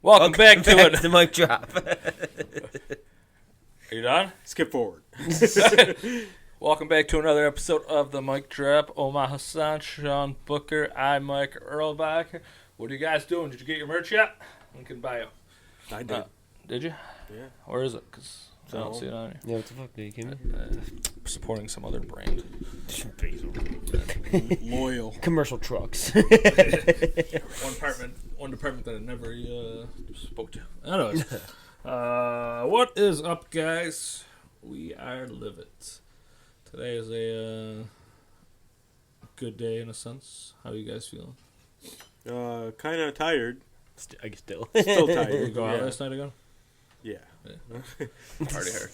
Welcome back to it. The mic drop. Are you done? Skip forward. Welcome back to another episode of the Mic Drop. Omar Hassan, Sean Booker, I, Mike Earlbach. What are you guys doing? Did you get your merch yet? Lincoln Bio. I did. Did you? Yeah. Where is it? Because I don't see it on here. Yeah, what the fuck? Are you kidding me? Supporting some other brand. Loyal. Commercial trucks. One department that I never spoke to. Anyways, what is up, guys? We are Livet. Today is a good day in a sense. How are you guys feeling? Kind of tired. I guess still. Still Did you tired. go out last night again? Yeah. Party hard.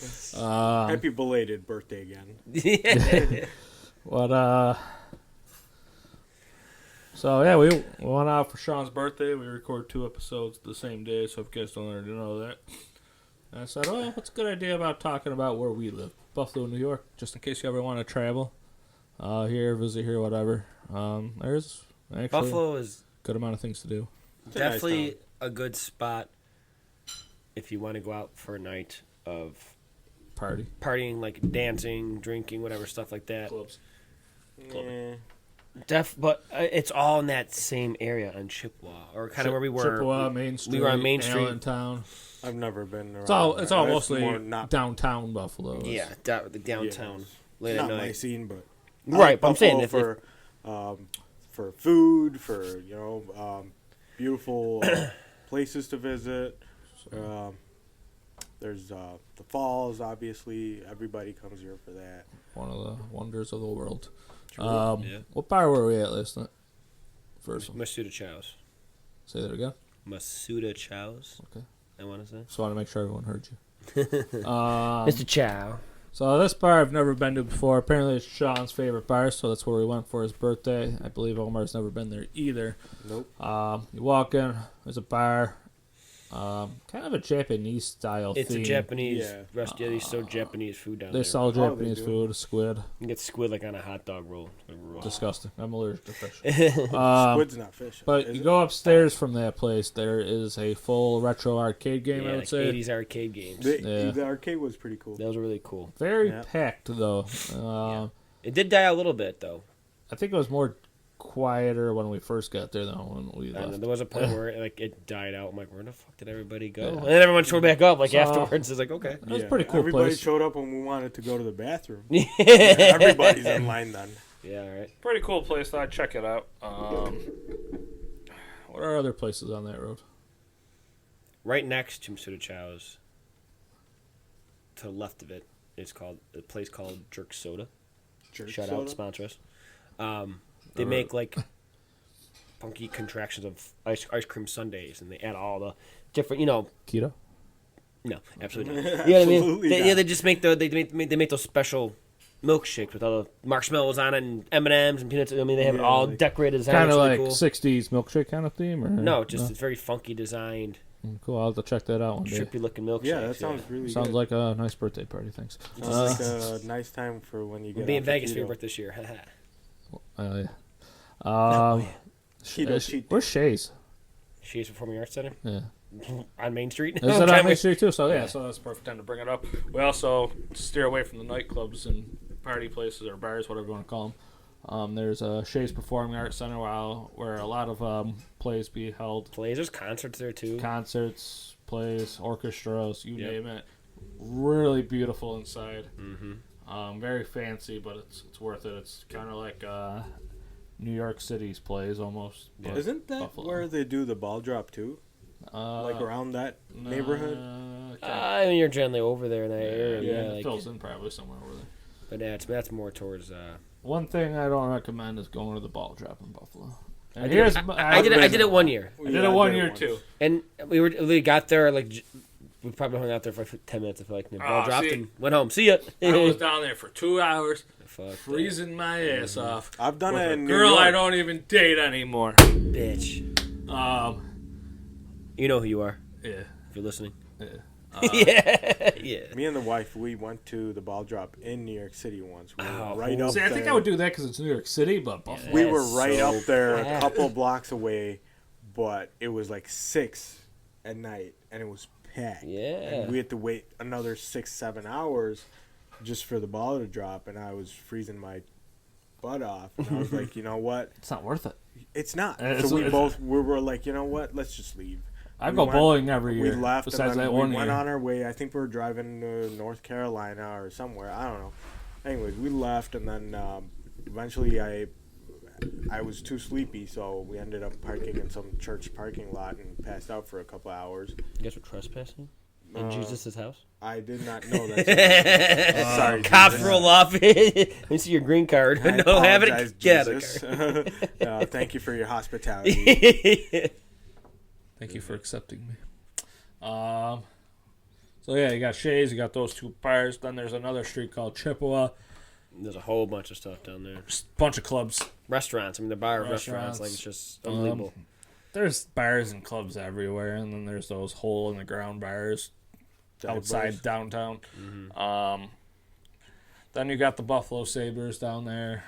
Happy belated birthday again. Yeah. So yeah, we went out for Sean's birthday. We recorded 2 episodes the same day, so if you guys don't already know that. And I said, oh, what's a good idea about talking about where we live? Buffalo, New York, just in case you ever want to travel. Visit here, whatever. There's actually Buffalo is a good amount of things to do. definitely nice a good spot if you want to go out for a night of partying, like dancing, drinking, whatever, stuff like that. Clubs. Yeah. But it's all in that same area on Chippewa, or kind of where we were. Chippewa, Main Street, We were on Main Street. Allentown. I've never been around. It's all there. That's mostly more not, downtown Buffalo. Yeah, the downtown late not at my night. scene, but Right, but I'm saying Buffalo for food, for beautiful places to visit. There's the falls, obviously. Everybody comes here for that. One of the wonders of the world. Yeah. What bar were we at last night? First one. Masuda Chow's. Say that again. Masuda Chow's. Okay. I want to say. Just want to make sure everyone heard you. Mr. Chow. So this bar I've never been to before. Apparently it's Sean's favorite bar, so that's where we went for his birthday. I believe Omar's never been there either. Nope. You walk in, there's a bar, kind of a Japanese style It's theme. a Japanese Yeah. They sell Japanese food down They there. sell they Japanese do. food, squid. You can get squid like on a hot dog roll. Disgusting. I'm allergic to fish. Squid's not fish. But is you it? go upstairs from that place, there is a full retro arcade game, Yeah, I would like say. 80s arcade games. The arcade was pretty cool. Those were really cool. Very Yeah. packed, though. It did die out a little bit, though. I think it was more quieter when we first got there than when we And left. there was a point where it died out. I'm like, where the fuck did everybody go? And then everyone showed back up like afterwards. It's like, okay. It was a pretty cool Everybody place. showed up when we wanted to go to the bathroom. Yeah, Everybody's in line then. all right. Pretty cool place. I'd check it out. What are other places on that road? Right next to Masuda Chow's, to the left of it, is called a place called Jerk Soda. Jerk Shout soda. out, sponsor us. They make like funky contractions of ice cream sundaes, and they add all the different, Keto? No, absolutely not. You know what I mean? Absolutely They not. just make they make those special milkshakes with all the marshmallows on it and M&Ms and peanuts. I mean, they have it Yeah, all like- decorated. Design. Kind It's of really like cool. 60s milkshake kind of theme? Or No, it's very funky designed, Cool, I'll have to check that out one day. trippy looking milkshakes. Yeah, that sounds really Sounds good. like a nice birthday party, thanks. Sounds like a nice time for when you We'll get be in off Vegas the for your keto. birthday this year. Yeah. Keto cheat Where's Shay's? She's Performing Arts Center Yeah. on Main Street. Is it on Main Street too? So yeah, so that's the perfect time to bring it up. We also steer away from the nightclubs and party places or bars, whatever you want to call them. There's a Shay's Performing Arts Center where a lot of plays be held. Plays, there's concerts there too. Concerts, plays, orchestras, you Yep. name it. Really beautiful inside. Mm-hmm. Very fancy, but it's worth it. It's kind of like New York City's plays almost. but Isn't that Buffalo. where they do the ball drop too? Like around that neighborhood? I mean, you're generally over there in that area. Yeah, like, it fills in probably somewhere over there. but that's more towards. One thing I don't recommend is going to the ball drop in Buffalo. And I did it one year, I did it one year too. and we got there like we probably hung out there for 10 minutes. I feel like the ball dropped see. and went home. See ya. I was down there for 2 hours, Fuck freezing my ass off. I've done with it a in girl New York. I don't even date anymore. that, bitch. Um, You know who you are yeah, if you're listening. yeah. Yeah. Me and the wife, we went to the ball drop in New York City once. We were Oh, right cool. up See, I there. think I would do that because it's New York City, but Buffalo. We That's were right so up there, bad. a couple blocks away, but it was like 6 at night, and it was packed. Yeah. And we had to wait another 6-7 hours just for the ball to drop, and I was freezing my butt off. And I was like, you know what? It's not worth it. It's not. It's- So we it's- were like, you know what? Let's just leave. I We go went- bowling every year. We left, Besides and then that we one went year. on our way. I think we were driving to North Carolina or somewhere. I don't know. Anyways, we left, and then eventually I was too sleepy, so we ended up parking in some church parking lot and passed out for a couple hours. You guys were trespassing in Jesus' house? I did not know that. Sorry, Cops Jesus. roll off. Let me see your green card. I No, have apologize, it. Get out of Jesus. the car. Thank you for your hospitality. Thank you for accepting me. So yeah, you got Shays, you got those 2 bars. Then there's another street called Chippewa. There's a whole bunch of stuff down there. Just a bunch of clubs. Restaurants. I mean, the bar of Restaurants. restaurants. Like, it's just unbelievable. There's bars and clubs everywhere, and then there's those hole in the ground bars outside bars. downtown. Then you got the Buffalo Sabres down there,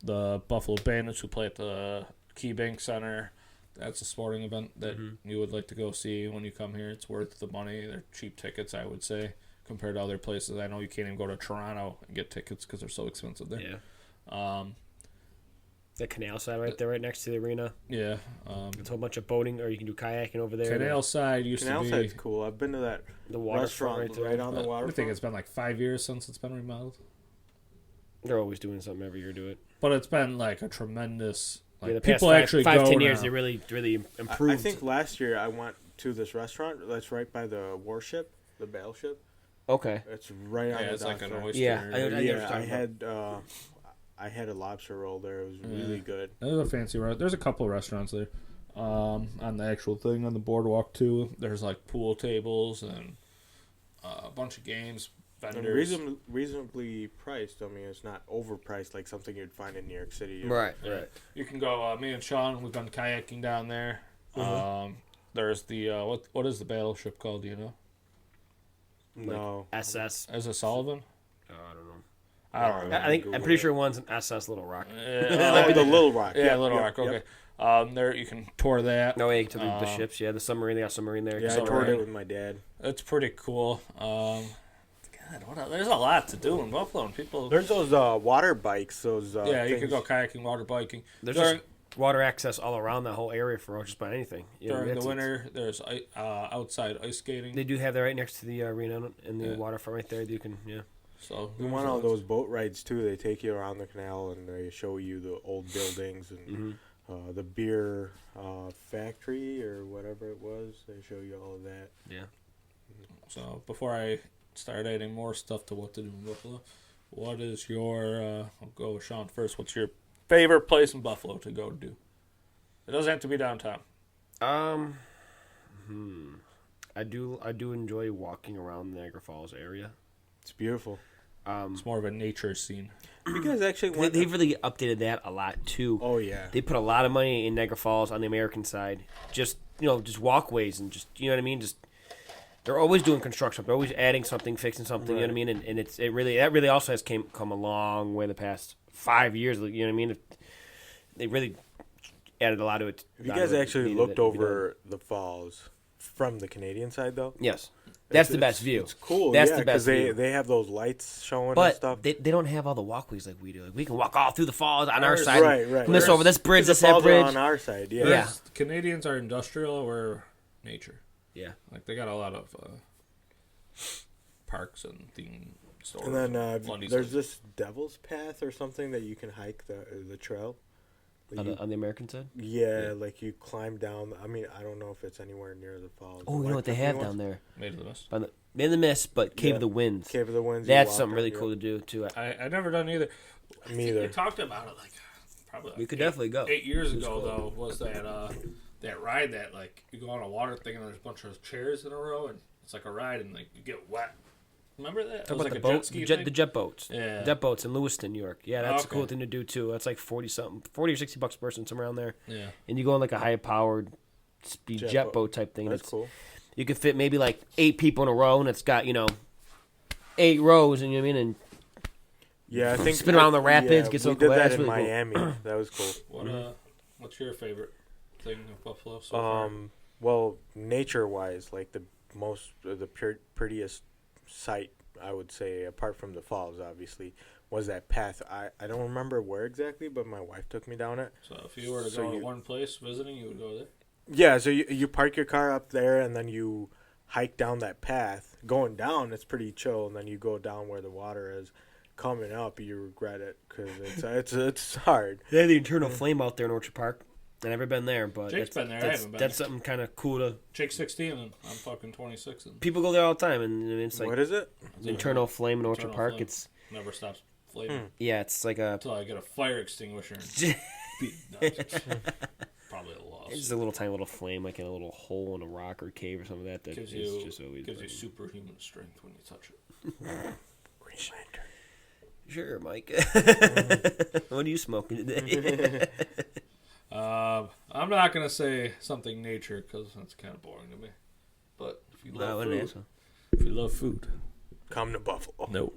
the Buffalo Bandits who play at the Key Bank Center. That's a sporting event that you would like to go see when you come here. It's worth the money. They're cheap tickets, I would say, compared to other places. I know you can't even go to Toronto and get tickets because they're so expensive there. Yeah. The canal side right there, right next to the arena. Yeah. It's a whole bunch of boating, or you can do kayaking over there. Canal side used Canal to be. side's cool. I've been to that The waterfront restaurant right there. right on the I waterfront. think it's been like 5 years since it's been remodeled. They're always doing something every year to it. But it's been like a tremendous. Like, Yeah, the past people five, actually five go 10 years, now. they really I improved. think last year I went to this restaurant that's right by the warship, the battleship. Okay. It's right on Yeah, the it's like an dock there. oyster. Yeah, I know what you're Yeah, talking about. I had a lobster roll there. It was really good. There's a fancy restaurant. There's a couple of restaurants there. On the actual thing on the boardwalk too. There's like pool tables and a bunch of games, And vendors. reasonably priced. I mean, it's not overpriced like something you'd find in New York City. Right. You can go. Me and Sean, we've been kayaking down there. There's the what is the battleship called? Do you know? No. SS. Is it Sullivan? I don't know. I don't remember. I think I'm pretty sure one's an SS Little Rock. Oh, the Little Rock. Yeah, Yep, Little yep, Rock. yep. Okay. There you can tour that. No, yeah, to the ships. Yeah, the submarine. They got submarine there. Yeah, I Submarine. toured it with my dad. It's pretty cool. God, there's a lot to do in Buffalo, and people. There's those water bikes. Those Yeah, you things. could go kayaking, water biking. There's during just water access all around that whole area for just about anything. You know, during the it's- winter, there's outside ice skating. They do have that right next to the arena and the waterfront right there. You can, yeah. So We went on those boat rides too. They take you around the canal and they show you the old buildings and the beer factory or whatever it was. They show you all of that. Yeah. So before I start adding more stuff to what to do in Buffalo, what is your? I'll go with Sean first. What's your favorite place in Buffalo to go do? It doesn't have to be downtown. I do enjoy walking around the Niagara Falls area. It's beautiful. It's more of a nature scene. You guys actually went. They've really updated that a lot too. Oh yeah. They put a lot of money in Niagara Falls on the American side. Just just walkways and just you know what I mean. Just they're always doing construction. They're always adding something, fixing something. You know what I mean. And that really also has come a long way the past 5 years. You know what I mean. They really added a lot to it. Have you guys actually looked over the falls from the Canadian side though? Yes. That's the best view. It's cool. That's yeah, the best they view. they have those lights showing and But stuff. they don't have all the walkways like we do. Like we can walk all through the falls on our Ours- side. right. From this over this bridge, The this that falls are bridge. on our side. Yeah. Yeah. Canadians are industrial. We're nature. Yeah. Like they got a lot of parks and theme stores. And then Lundy's there's like- this Devil's Path or something that you can hike the trail. Like On the American side. yeah, like you climb down. I mean, I don't know if it's anywhere near the falls. Oh, you know what they have down there? Made of the Mist. In the Mist, but Cave Yeah. of the Winds. Cave of the Winds. you That's walk something on, really yeah. cool to do too. I never done either. I Me think either. We talked about it like probably. We could eight- definitely go. 8 years It's ago cool. though was that ride that like you go on a water thing and there's a bunch of chairs in a row and it's like a ride and like you get wet. Remember that? It Talk was about like the a boat, jet ski the thing? jet boats. Yeah. Jet boats in Lewiston, New York. Yeah, that's a Okay. cool thing to do too. That's like 40 or $60 a person, somewhere around there. Yeah. And you go on like a high powered speed Jet jet boat. boat type thing. and That's it's- cool. You could fit maybe like 8 people in a row, and it's got 8 rows, and you know what I mean. And Yeah, I think Spin around the rapids, get we so did cool. that That's in really cool. Miami. That was cool. What's your favorite? thing of Buffalo so far? Well, nature-wise, like the prettiest sight, I would say, apart from the falls, obviously, was that path. I don't remember where exactly, but my wife took me down it. So if you were to go to one place visiting, you would go there? Yeah, so you park your car up there, and then you hike down that path. Going down, it's pretty chill, and then you go down where the water is. Coming up, you regret it, because it's hard. They have the internal flame out there in Orchard Park. I've never been there, but Jake's been there. I haven't been that's there. something kind of cool to... Jake's 16, and I'm fucking 26. And People go there all the time, and it's like... What is it? The internal flame in Orchard Internal Park. flame. It's... Never stops flaming. Yeah, it's like a... Until I get a fire extinguisher and beat probably a loss. It's just a little tiny little flame, like in a little hole in a rock or cave or something like that. Gives is you, just always gives you superhuman strength when you touch it. Green Lantern. Sure, Mike. What are you smoking today? I'm not gonna say something nature because that's kind of boring to me. But if you love if you love food, Come to Buffalo. no,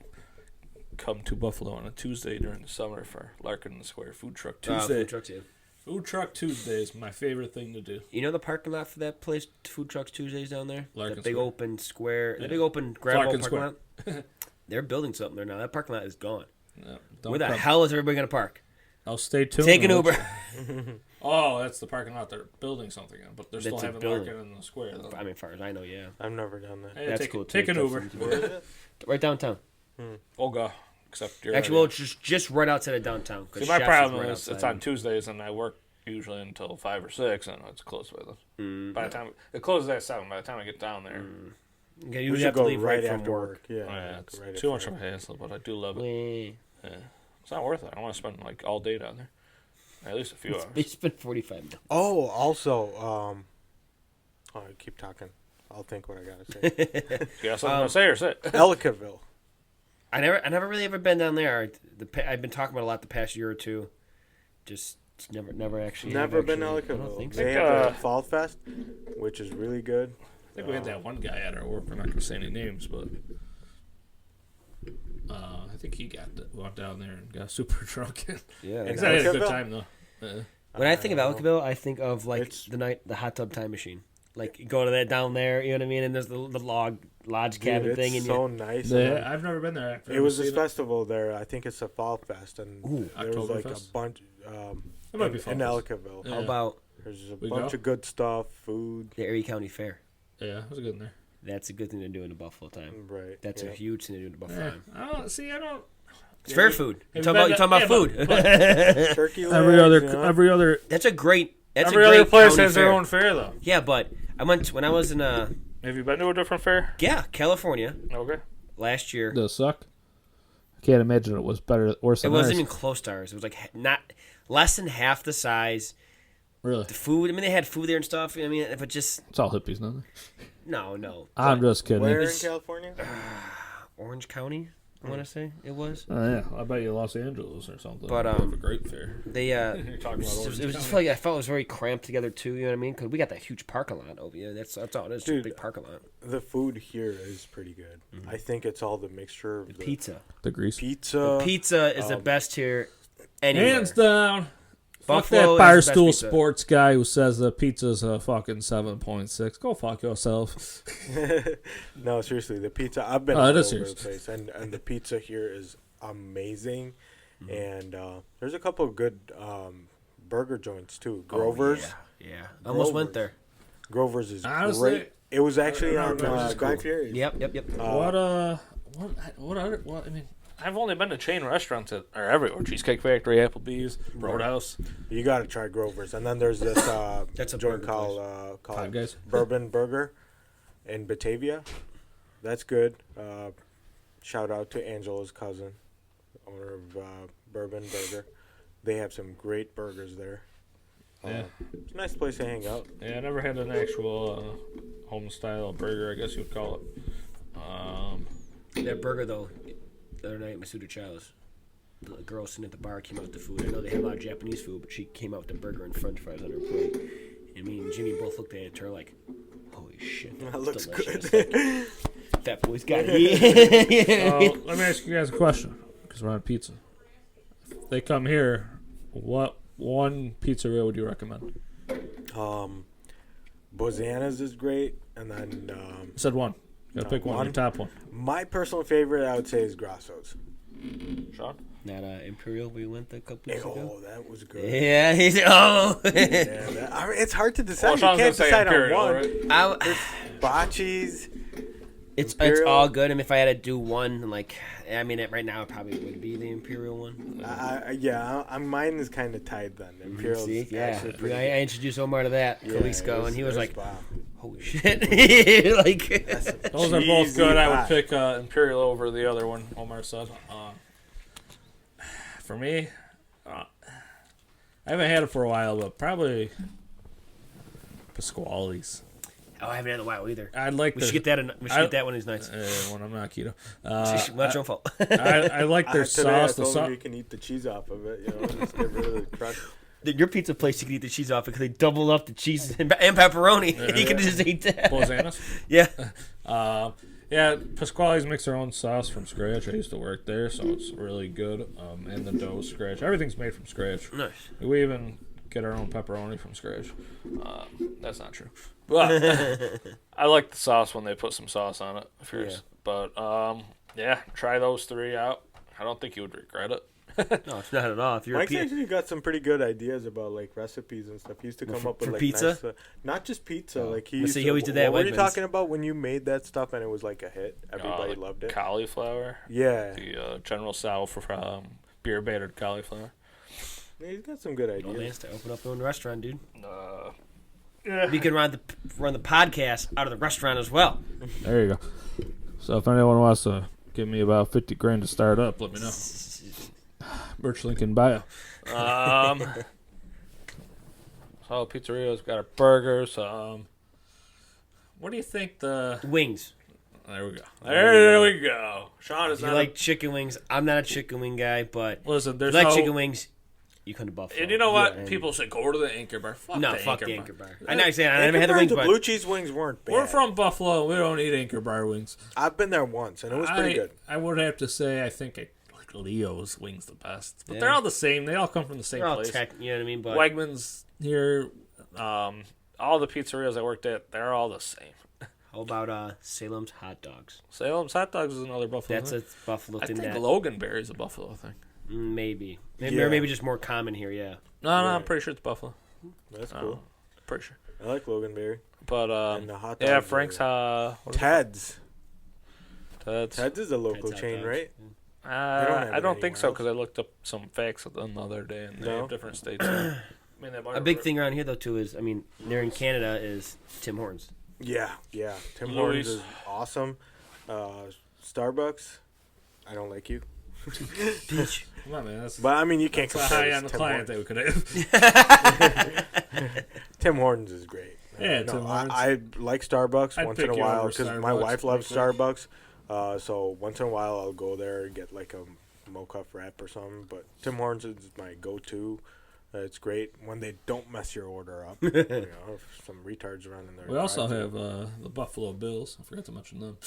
come to Buffalo on a Tuesday during the summer for Larkin and the Square Food Truck Tuesday. Food trucks, yeah. Food Truck Tuesday is my favorite thing to do. You know the parking lot for that place, Food Trucks Tuesdays down there? Larkin the big Square. open square, Yeah. the big open gravel Larkin parking lot. They're building something there now. That parking lot is gone. No, Where the hell is everybody going to park? I'll stay tuned. Take an Uber. Oh, that's the parking lot they're building something in, but they're still That's a having building. Larkin in the square. Though. I mean, as far as I know, yeah. I've never done that. Hey, That's take, cool. Take an Uber. Where is it? Right downtown. Olga, except you're Actually, well, it's just right outside of downtown. 'cause See, my Chef's problem right is it's outside. on Tuesdays, and I work usually until 5 or 6, and it's close by then. Mm. By the time it closes at 7, by the time I get down there, Okay, you We have should to go leave right from after work. work. Yeah, yeah, like it's right too after much of a hassle, but I do love it. We Yeah. It's not worth it. I want to spend like all day down there, at least a few hours. spent 45 minutes. Oh, also, I keep talking. I'll think what I gotta say. You got something to say or sit? Ellicottville. I never really ever been down there. I've been talking about it a lot the past year or two. Just never actually. Never been I don't Ellicottville. think They so. have a Fall Fest, which is really good. I think we had that one guy at our work. We're not going to say any names, but I think he went down there and got super drunk. Yeah. He had a good Ellicottville? time though. When I think of Ellicottville, I think of like It's- the hot tub time machine. Like you go to that down there, you know what I mean? And there's the lodge cabin Dude, thing, it's and so nice. Yeah, I've never been there. It was this festival there. I think it's a Fall Fest, and Ooh, there was like a Oktoberfest? bunch It might be Fall in Fest. Ellicottville. Yeah. how about There's a We bunch go? of good stuff, food. the Erie County Fair? Yeah, it was good in there. That's a good thing to do in the Buffalo time. Right. That's yeah. a huge thing to do in the Buffalo Yeah, time. I don't see. I don't. It's fair food. You're Have talking you about been to- food. yeah, Turkey legs, Every other, you know? every other, That's a great. That's every a great other place county has fair. their own fair though. Yeah, but I went when I was in Have you been to a different fair? California Okay. last year. Does it suck? I can't imagine it was worse It than wasn't ours. even close to ours. It was like not less than half the size. Really. The food. I mean, they had food there and stuff. I mean, but just It's all hippies, nothing. no. I'm just kidding. Where in It's- California? Orange County, I want to say it was. Oh yeah, I bet you Los Angeles or something. But, They have a great fair. They You're talking about it Orange was just County. like I felt it was very cramped together too. You know what I mean? Because we got that huge parking lot over here. That's all it is. Just a Dude. big parking lot. The food here is pretty good. I think it's all the mixture of the Pizza. The grease. pizza. Pizza is the best here. Anywhere. Hands down. Fuck Buffalo that is the best Barstool pizza. Sports guy who says the pizza's a fucking 7.6. Go fuck yourself. No, seriously, the pizza. I've been Oh, all it over is the serious. place, and the pizza here is amazing. And there's a couple of good burger joints too. Grover's. Yeah. I almost went Grover's. there. Grover's is Honestly, great. It was actually on Grover's is Guy cool. Fieri. Yep. What I mean, I've only been to chain restaurants that are everywhere. Cheesecake Factory, Applebee's, Roadhouse. You got to try Grover's. And then there's this That's a joint burger called Five Guys. Bourbon Burger in Batavia. That's good. Shout out to Angela's cousin, owner of Bourbon Burger. They have some great burgers there. Yeah. It's a nice place to hang out. Yeah, I never had an actual home style burger, I guess you would call it. That burger though, the other night, Masuda Chalice, the girl sitting at the bar came out with the food. I know they have a lot of Japanese food, but she came out with the burger and French fries on her plate. And me and Jimmy both looked at her like, "Holy shit, That looks delicious." good. Like, that boy's got it. So let me ask you guys a question, because we're on pizza. If they come here, what one pizzeria would you recommend? Bozana's is great, and then You said one. Gotta pick one. Your top one. my personal favorite, I would say, is Grasso's. Sean? That Imperial we went a couple weeks ago. Oh, that was good. Yeah, he's Yeah, I mean, it's hard to decide. Well, You can't Sean's gonna say decide on Imperial, one. right? Bocce's. It's Imperial. all good. I mean, if I had to do one, like, I mean, right now it probably would be the Imperial one. Mine is kind of tied then. Imperial's See, yeah. actually pretty I introduced Omar to that a couple weeks ago, and he was like, wow. "Holy shit!" Like, Those are both Cheesy good. I pie. would pick Imperial over the other one, Omar said. For me, I haven't had it for a while, but probably Pasquale's. oh, I haven't had a while either. I'd like We should get that. We should get that one. He's nice. when I'm not keto. Not your fault. I like their Today sauce. I The told him sauce. you can eat the cheese off of it. You know, just get rid of the crust. Your pizza place, you can eat the cheese off because they double up the cheese and pepperoni. You can just eat that. Bozana's. Yeah. Yeah, Pasquale's makes their own sauce from scratch. I used to work there, so it's really good. And the dough scratch. Everything's made from scratch. Nice. We even get our own pepperoni from scratch. That's not true. But I like the sauce when they put some sauce on it. Yeah. But yeah, try those three out. I don't think you would regret it. No, it's not at all. If you're Mike's a pizza, actually got some pretty good ideas about like recipes and stuff. He used to come up with for like pizza? nice, not just pizza. Like he Let's used see, to, he always did that at What were you Wegmans. talking about when you made that stuff and it was like a hit? Everybody The loved it. Cauliflower. Yeah. The General Tso for beer battered cauliflower. Yeah, he's got some good oh, man, ideas. to open up your own restaurant, dude. Yeah. We can run the podcast out of the restaurant as well. There you go. So if anyone wants to give me about $50,000 to start up, let me know. Merch link in bio. So pizzeria's got our burgers. What do you think the? Wings. There we go. There we go. Sean is If you not like chicken wings, I'm not a chicken wing guy, but Listen, if there's you like no. chicken wings, you come to Buffalo. And you know what? And- People say go to the Anchor Bar. Fuck no, the fuck Anchor the Bar. Anchor Bar. I know you're saying I never had the Anchor wings, Bar, but blue cheese wings weren't bad. We're from Buffalo. We don't eat Anchor Bar wings. I've been there once and it was pretty good. I would have to say I think I like Leo's wings the best, but Yeah. they're all the same. They all come from the same they're all place. tech, you know what I mean? But Wegmans here, all the pizzerias I worked at, they're all the same. how about Salem's hot dogs? Salem's Hot Dogs is another Buffalo That's thing. a Buffalo I thing. think That Loganberry is a Buffalo thing. maybe, Yeah. or maybe just more common here. Yeah. No, Yeah. I'm pretty sure it's Buffalo. That's cool. Pretty sure. I like Loganberry. But And the hot yeah, dogs Frank's are- what is it? Ted's. Ted's. Ted's is a local Ted's hot chain, dogs. right? don't have I it don't think so anywhere because I looked up some facts the other day and they No? have different states. I mean, they might A have big re- thing around here though too is, I mean, there in Canada is Tim Hortons. Yeah. Tim Louis. Hortons is awesome. Starbucks, I don't like you. Peach. Come on, man. That's But I mean, you can't that's a compare high this on the Tim client Hortons. that we could have. Tim Hortons is great. Yeah, Tim Hortons. I like Starbucks I'd once in pick a you while over because my Starbucks wife loves pretty Starbucks. So once in a while I'll go there and get like a mocha frap or something. But Tim Hortons is my go-to. It's great when they don't mess your order up. If some retards running there. We also have the Buffalo Bills. I forgot to mention them.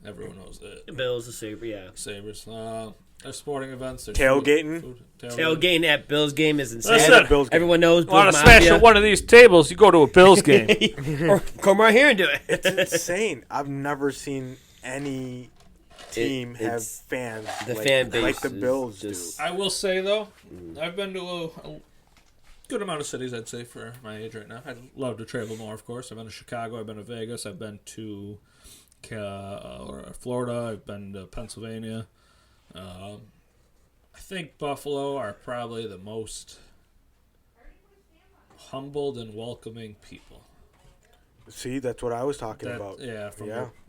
Everyone knows that. Bills, the Sabre, yeah. Sabres. Their sporting events. Their Tailgating? Tailgating at Bills game is insane. Listen, Bills game. Everyone knows Bills Want to smash Mafia. at one of these tables? You go to a Bills game. Or come right here and do it. It's insane. I've never seen any team have it's- fans the like, fan base like the is Bills just- I will say though, I've been to a good amount of cities. I'd say for my age right now. I'd love to travel more, of course. I've been to Chicago. I've been to Vegas. I've been to Florida. I've been to Pennsylvania. I think Buffalo are probably the most humbled and welcoming people. See, that's what I was talking about. Yeah,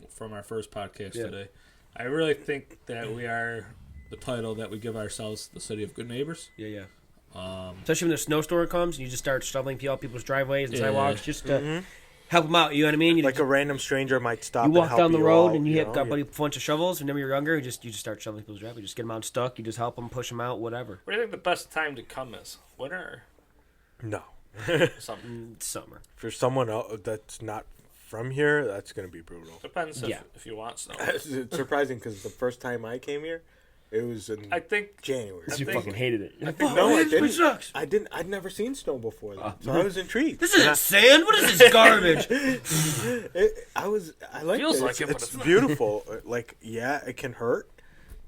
from our first podcast Yeah. today. I really think that we are the title that we give ourselves, the city of good neighbors. Yeah. Especially when the snowstorm comes and you just start shoveling out people's driveways and sidewalks just to help them out. You know what I mean? You Like a random stranger might stop. you walk and help down the you road out, and you know? hit got a bunch of shovels. Whenever you're younger, you just start shoveling people's driveways. You just get them unstuck. You just help them, push them out, whatever. What do you think the best time to come is? Winter No. or something? Summer. For someone else that's not from here, that's going to be brutal. Depends Yeah. if you want snow. It's surprising because the first time I came here, It was in January. You fucking hated it. No, I didn't. It sucks. I'd never seen snow before that, so I was intrigued. This isn't sand. What is this garbage? I like Feels it. like it, but It's it's not. beautiful. Like, yeah, it can hurt,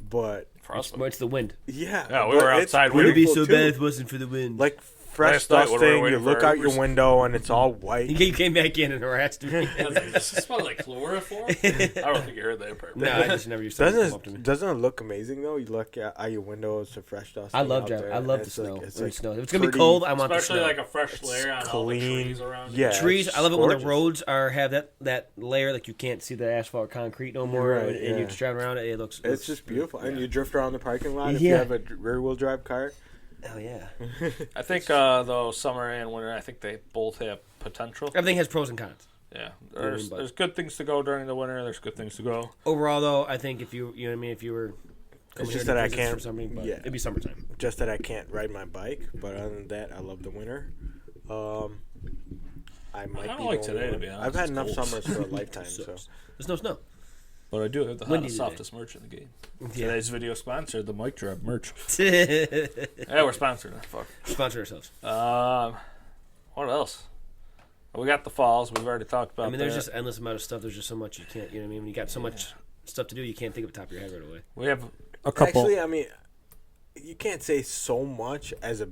but It's the wind. yeah. Yeah, we but were it's outside. Would it be beautiful, so too. bad if it wasn't for the wind? Like fresh Last night when we were dusting, you waiting look for out your Ubers. window and it's all white. He came back in and harassed me. Does it smell like chloroform? I don't think you heard that part. No, I just never used to come up to me. Doesn't it look amazing though? You look out your windows to fresh dust. I love out Jeff. there, I love and the snow. It's It's like snow. If it's gonna be pretty- cold, I want the Especially snow. like a fresh layer on all the clean. trees around. Yeah, Trees. it's I love it when the gorgeous. roads have that layer, like you can't see the asphalt or concrete no more, Right, and yeah. you're just driving around it. It looks. It's just beautiful, and yeah. you drift around the parking lot if you Yeah. have a rear-wheel drive car. Oh yeah. I think though summer and winter, I think they both have potential. Everything has pros and cons. Yeah, but- there's good things to go during the winter. There's good things to go. Overall, though, I think if you know what I mean, if you were. coming just here to that I visit can't- For something, but yeah. It'd be summertime. Just that I can't ride my bike, but other than that, I love the winter. I might don't be like the today, only to one. be honest. I've had It's enough cold. summers for a lifetime, so There's no snow. But I do have the Windy hottest, today. softest merch in the game. Yeah. Today's video sponsor, the Mic Drop merch. Sponsor Yeah, we're sponsored. Fuck. ourselves. What else? We got the falls. We've already talked about. I mean, there's that. just endless amount of stuff. There's just so much you can't. You know what I mean? When you got so much stuff to do, you can't think of the top of your head right away. We have a couple. actually, I mean, you can't say so much as a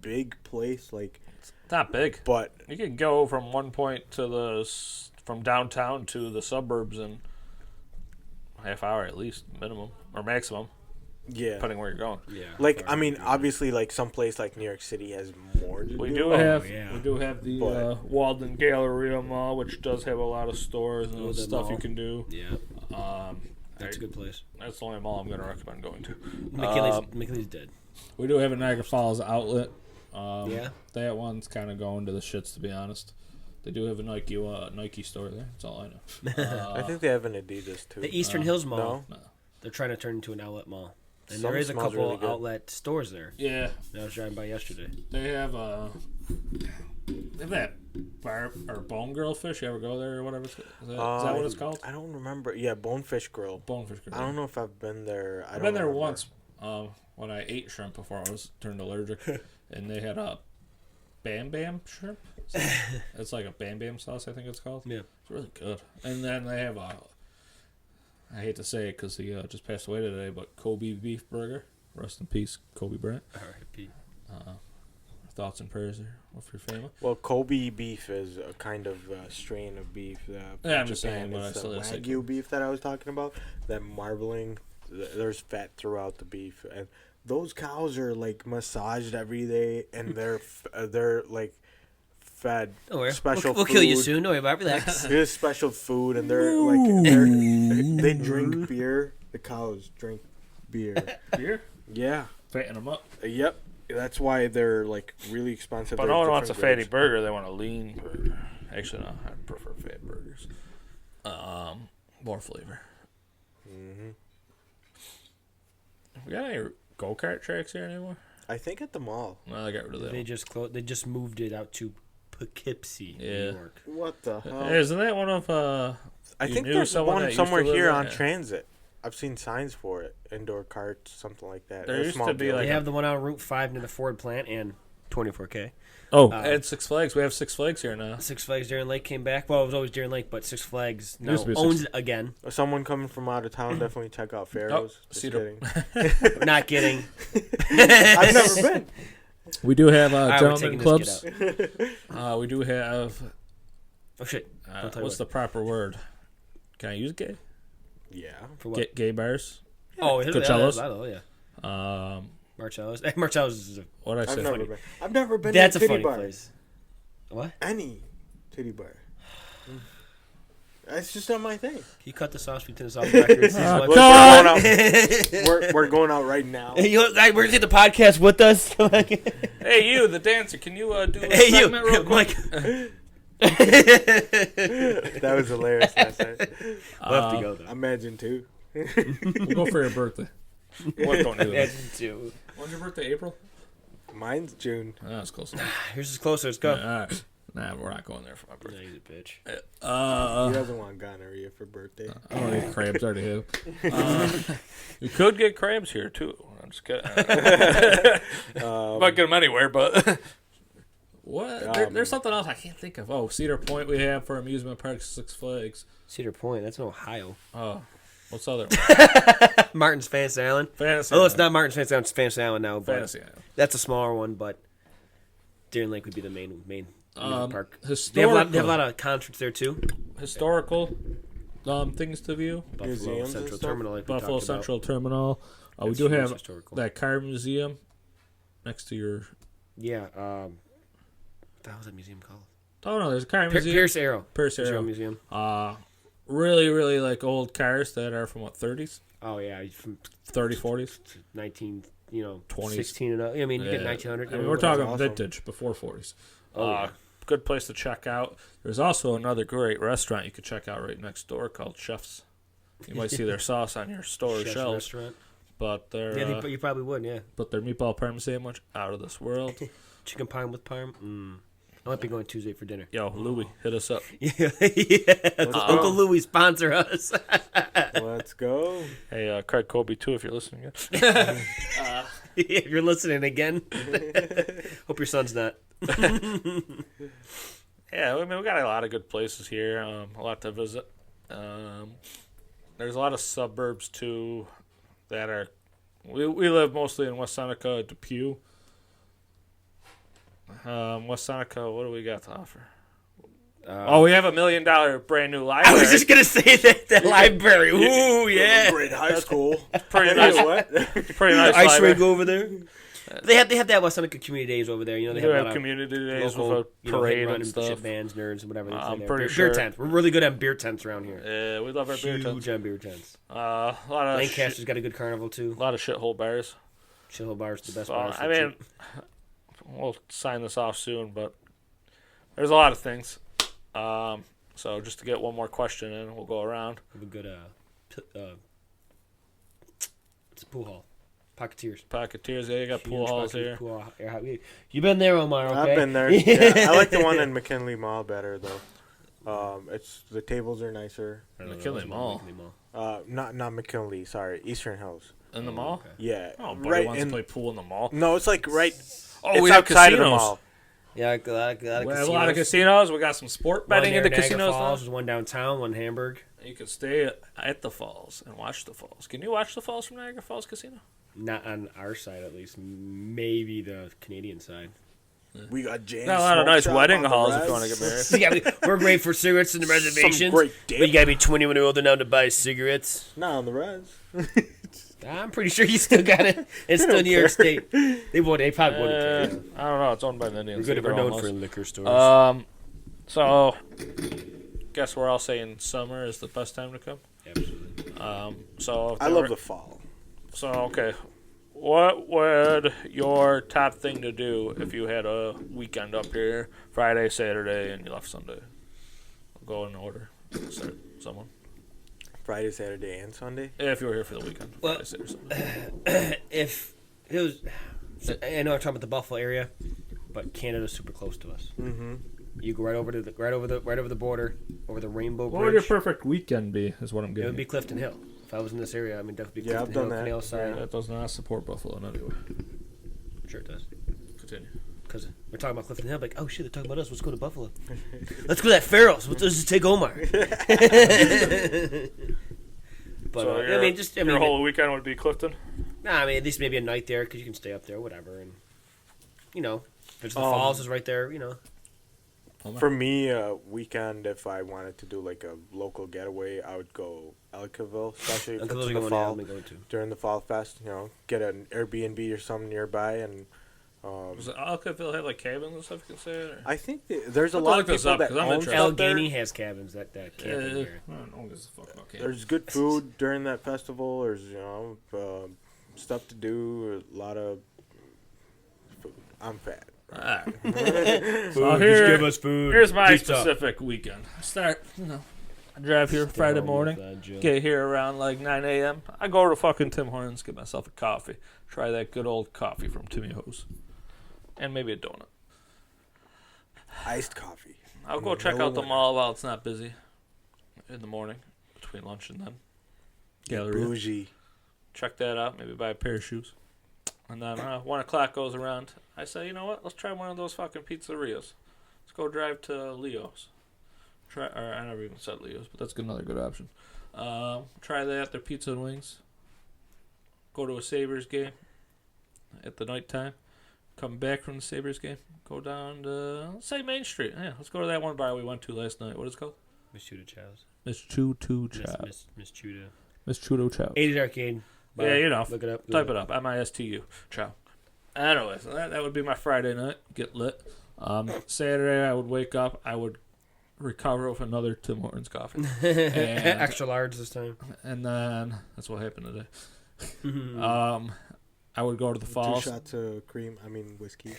big place, like, It's not big. but You can go from one point to from downtown to the suburbs in a half hour at least, minimum or maximum, yeah, depending where you're going. Yeah. like I mean, obviously, like some place like New York City has more to We do. do have yeah. we do have the But- Walden Galleria Mall, which does have a lot of stores and Walden stuff you Mall. can do. Yeah. That's a good place. That's the only mall I'm going to recommend going to. McKinley's dead. We do have a Niagara Falls outlet. Yeah. That one's kind of going to the shits, to be honest. They do have a Nike store there. That's all I know. I think they have an Adidas too. The Eastern Hills Mall. No, They're trying to turn into an outlet mall. And Some there is a smells couple really good. outlet stores there Yeah, that I was driving by yesterday. they have that bone grill fish. You ever go there or whatever? Is that what it's called? I don't remember. Yeah, Bonefish Grill. Bonefish grill. I don't know if I've been there. I've been there once when I ate shrimp before I was turned allergic, and they had a Bam Bam shrimp. It's like a Bam Bam sauce, I think it's called. Yeah. It's really good. And then they have I hate to say it because he just passed away today, but Kobe beef burger. Rest in peace, Kobe Bryant. R.I.P. Thoughts and prayers there with your family. Well, Kobe beef is a kind of strain of beef. Yeah, I'm just saying, but I it's still the gotta say Wagyu beef that I was talking about. That marbling, there's fat throughout the beef, and those cows are like massaged every day, and they're like fed Don't worry. special We'll food. kill you soon. Don't worry about it. Relax. There's special food, and they drink beer. The cows drink beer. Beer? Yeah. Fatting them up. Yep. That's why they're like really expensive. But They're no one wants a different fatty grades. burger. They want a lean burger. Actually, no. I prefer fat burgers. More flavor. Mm-hmm. We got any go-kart tracks here anymore? I think at the mall. No, they got rid of that. They just moved it out to Poughkeepsie, Yeah. New York. What the hell? Hey, isn't that one of I you think knew there's someone that one used to somewhere live here there? on Yeah. Transit. I've seen signs for it. Indoor carts, something like that. There A used small to be, deal. like, They have the one on Route 5 near the Ford plant and 24K. at Six Flags. We have Six Flags here now. Six Flags Deer Lake came back. Well, it was always Deer Lake, but Six Flags now Used to be owns Six- it again. Someone coming from out of town, definitely check out Pharaoh's. Just Cedar. kidding. Not kidding. I've never been. We do have All right, we're taking gentlemen this clubs. kid out. We do have Oh, shit. Don't tell you what's the proper word? Can I use gay? Yeah. For what? Gay bars. Oh, Coachellas? Yeah. Marcello's. Marcello's is a... What did I I've say? never been. I've never been That's to a a titty funny bar. place. What? Any titty bar. It's just not my thing. Can you cut the sauce between us off the record? We're going out right now. Hey, we're going to get the podcast with us. Hey, you, the dancer. Can you do a Hey, you. segment real quick? Mike. That was hilarious last night. We'll have to go, though. Imagine too. We'll go for your birthday. What don't do that? Two. When's your birthday? April? Mine's June. Oh, that's close enough. Here's as close as go. All right. Nah, we're not going there for my No, birthday. he's a bitch. He doesn't want gonorrhea for birthday. I don't eat crabs. Already have. You could get crabs here too. I'm just kidding. Might get them anywhere, but what? There's something else I can't think of. Oh, Cedar Point we have for amusement parks, Six Flags. Cedar Point, that's in Ohio. Oh, what's the other one? Martin's Fantasy Island. Fantasy. Oh, it's not Martin's Fantasy Island. It's Fantasy Island now. But Fantasy Island. that's a smaller one, but Deer Lake would be the main amusement park. They have, Historical. they have a lot of concerts there too. Historical things to view. Buffalo Museums and Central stuff? Terminal, like we Buffalo talked about. Central Terminal. We That's do huge have historical. that car museum next to your. Yeah. What the hell is that museum called? Oh no, there's a car museum. Pierce Arrow. Pierce Arrow Arrow. Museum. Really, really like old cars that are from what 30s, Oh yeah, from 30, 40s. 19, 20s. 16 and up. I mean, you get Yeah. 1900. I mean, we're That's talking awesome. vintage before 40s. Oh, yeah. Good place to check out. There's also another great restaurant you could check out right next door called Chef's. You might see their sauce on your store Chef's shelves, restaurant. but their Yeah, you probably would. Yeah, but their meatball parm sandwich out of this world. chicken parm with parm. I might be going Tuesday for dinner. Yo, Louie, hit us up. Yeah, Let's Uncle go. Louie sponsor us. Let's go. Hey, Craig Colby too, if you're listening. If you're listening again, hope your son's not. Yeah, I mean, we got a lot of good places here, a lot to visit. There's a lot of suburbs, too, that are... We live mostly in West Seneca, Depew. West Seneca, what do we got to offer? We have $1 million brand new library. I was just gonna say that library. Ooh, yeah. Great high school. pretty nice. What? Pretty nice Ice library. rink over there. They have that West Seneca community days over there. They We have a have lot of community days local, with a parade hit and run stuff. shit bands, nerds, and whatever. I'm Beer, pretty beer sure- tents. We're really good at beer tents around here. Yeah, we love our beer Huge tents. on beer tents. A lot of Lancaster's got a good carnival too. a lot of shithole bars. Shithole Bar's the best So, bars. I mean, we'll sign this off soon, but there's a lot of things. So just to get one more question in, we'll go around. have a good it's a pool hall. Pocketeers. Pocketeers, yeah, you got pool Huge halls Pocket- here. Pool hall. You been there, Omar? Okay. I've been there. Yeah, I like the one in McKinley Mall better though. It's the tables are nicer. McKinley Mall. Not McKinley. Sorry, Eastern Hills. In the mall? Okay. Yeah, Oh, buddy right wants in. to play pool in the mall. No, it's like right. Oh, it's we have outside of the casinos. mall. Yeah, a lot of We have a lot of casinos. We got some sport betting in the casinos now. Falls, there's one downtown, one Hamburg. You can stay at the falls and watch the falls. Can you watch the falls from Niagara Falls Casino? Not on our side, at least. Maybe the Canadian side. We got James. Got a lot of Smoke nice Shop wedding on the halls if res. you want to get married. Yeah, we're great for cigarettes in the reservations. Some great But you dip. gotta be 21 or older now to buy cigarettes. Not on the res. I'm pretty sure you still got it. It's still New York State. They probably wouldn't care. I don't know. It's owned by the Indians. We're good. They're We're known almost- for liquor stores. So, guess we're all saying summer is the best time to come. Absolutely. So if I there love were- the fall. So okay, what would your top thing to do if you had a weekend up here, Friday, Saturday, and you left Sunday? We'll go in order. Start someone. Friday, Saturday, and Sunday. If you were here for the weekend. Well- Friday, Saturday, Sunday. If it was, I know I'm talking about the Buffalo area, but Canada's super close to us. Mm-hmm. You go right over the border, over the Rainbow What would your Bridge. perfect weekend be? Is what I'm It getting. would be Clifton Hill. If I was in this area, I mean definitely Yeah, Clifton I've Hill, done that. Canal Side. That does not support Buffalo in any way. Sure it does. Continue. Because we're talking about Clifton Hill, like, oh shit, they're talking about us. Let's go to Buffalo. Let's go to that Farrell's. Let's just take Omar. But So I mean, just your whole weekend would be Clifton. nah, I mean, at least maybe a night there because you can stay up there, whatever, and there's the Um, falls is right there. For me, a weekend, if I wanted to do like a local getaway, I would go Ellicottville, especially if Uncle it's Louie the going fall. to go to. During the fall fest, get an Airbnb or something nearby, and Does Alcattville have like cabins and stuff you can say? Or? I think there's a I'll have to lot look of this people up, that 'cause I'm own interested. stuff there. Allegheny has cabins that camping there. I don't know gives a fuck about cabins. There's good food during that festival. There's stuff to do. A lot of food. I'm fat. Alright. Food, So here- just give us food. Here's my Just talk. specific weekend. I start, I drive here Friday morning, get here around like 9 a.m. I go to fucking Tim Hortons, get myself a coffee, try that good old coffee from Timmy Ho's, and maybe a donut. Iced coffee. I'll go check out the mall while it's not busy in the morning between lunch and then. Galleria. Bougie. Check that out. Maybe buy a pair of shoes. And then 1 o'clock goes around. I say, you know what? Let's try one of those fucking pizzerias. Let's go drive to Leo's. I never even said Leo's, but that's another good option. Try that. Their pizza and wings. Go to a Sabres game at the nighttime. Come back from the Sabres game. Go down to, let's say, Main Street. Yeah, let's go to that one bar we went to last night. What is it called? Miss Chuda Chow's. Miss Chudo Chow. Miss Chuda. Miss Chudo Chow. 80s Arcade. Bar. Yeah, you know. Look it up. Type it up. MISTU. Chow. Anyways, that would be my Friday night. Get lit. Saturday, I would wake up. I would recover with another Tim Hortons coffee. Extra large this time. And then, that's what happened today. I would go to the falls. 2 shots of whiskey.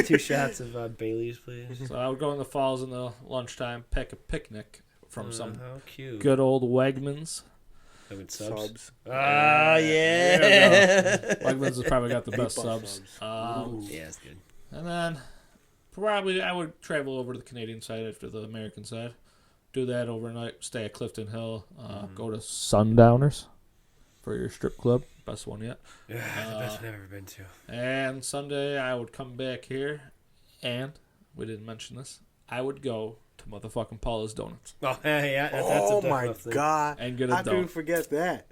2 shots of Bailey's, please. So I would go in the falls in the lunchtime, pack a picnic from some how cute. good old Wegmans. Subs. Ah, yeah. Wegmans has probably got the best subs. Yeah, it's good. And then probably I would travel over to the Canadian side after the American side. Do that overnight. Stay at Clifton Hill. Go to Sundowners for your strip club. Best one yet. Yeah, the best I've ever been to. And Sunday I would come back here, and we didn't mention this. I would go to motherfucking Paula's Donuts. Oh, yeah. That's Oh, a my thing. God. And get a How could you donut. forget that?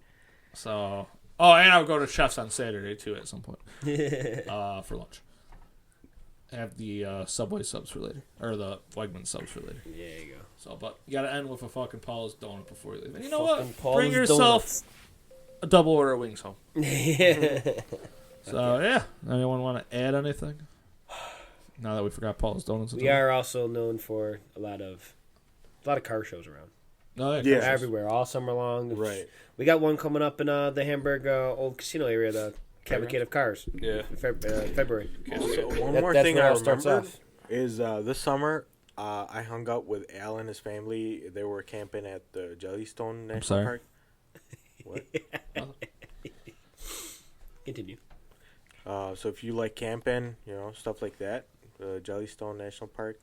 So, and I would go to Chef's on Saturday, too, at some point. For lunch. Have the Subway subs for later. Or the Wegman subs for later. Yeah, there you go. So, but you gotta end with a fucking Paula's donut before you leave. And you know Fucking what? Paula's Bring yourself Donuts. a double order of wings home. Yeah. So, yeah. Anyone want to add anything? Now that we forgot Paula's Donuts. We are also known for a lot of car shows around. No, Yeah. Everywhere, all summer long. Right. We got one coming up in the Hamburg Old Casino area, the Cavalcade of Cars. Yeah. February. So one That- more that's thing where I it all starts remembered off. is this summer I hung out with Al and his family. They were camping at the Jellystone National sorry. Park. What? Continue. So if you like camping, stuff like that, Jellystone National Park.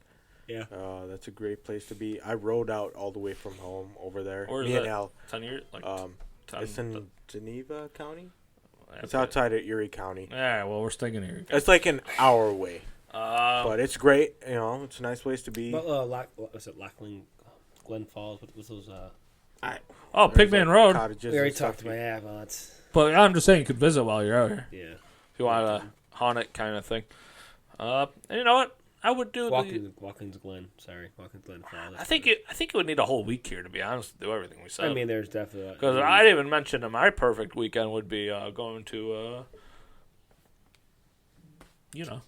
Yeah. That's a great place to be. I rode out all the way from home over there. Where is Me and that? Al. 10 years? Like, 10, It's in Geneva County. It's okay. outside of Erie County. Yeah, well, we're staying here. It's like an hour away, But but it's great. It's a nice place to be. What was it? Lachlan, Glen Falls. What was those? Pigman There's, Road. cottages We already and stuff. talked about that. Well, that's But I'm just saying you could visit while you're out here. yeah. If you want to haunt it kind of thing. And you know what? I would do Watkins Glen. Sorry, Watkins Glen Falls. I think it would need a whole week here, to be honest, to do everything we said. I mean, there's definitely Because I didn't even mention that my perfect weekend would be going to,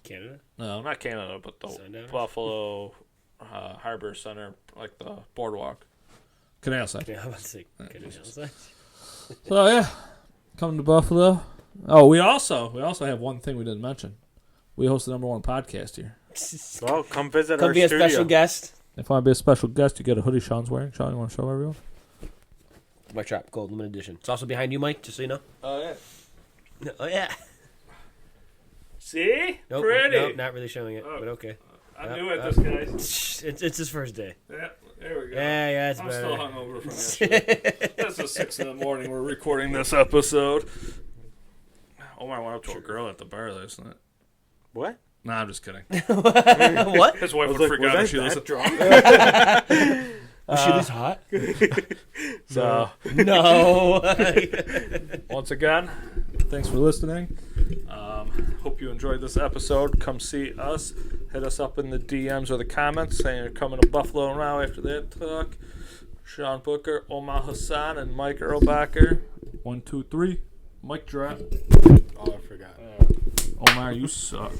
Canada. no, not Canada, but the Sundowners? Buffalo Harbor Center, like the boardwalk. Canal side. Yeah, I'm about to say Canada. So, yeah, come to Buffalo. Oh, we also have one thing we didn't mention. We host the #1 podcast here. Well, come visit Come our be a studio. special guest. If you want to be a special guest, you get a hoodie Sean's wearing. Sean, you want to show everyone? Mike Trap Gold Limited Edition. It's also behind you, Mike. Just so you know. Oh, yeah. Oh yeah. See? Nope, Pretty. Nope, not really showing it, but okay. I'm new at this, guys. It's his first day. Yeah, there we go. Yeah, it's I'm better. still hungover from yesterday. This is 6 in the morning. We're recording this episode. Oh, I went up to a girl at the bar last night. What? Nah, I'm just kidding. What? His wife I was would like, freak out if was she I listened. that drunk? Was she this hot? So, No. once again, thanks for listening. Hope you enjoyed this episode. Come see us. Hit us up in the DMs or the comments saying you're coming to Buffalo now after that talk. Sean Booker, Omar Hassan, and Mike Erlbacher. 1, 2, 3. Mic drop. Oh, I forgot. Omar, you suck.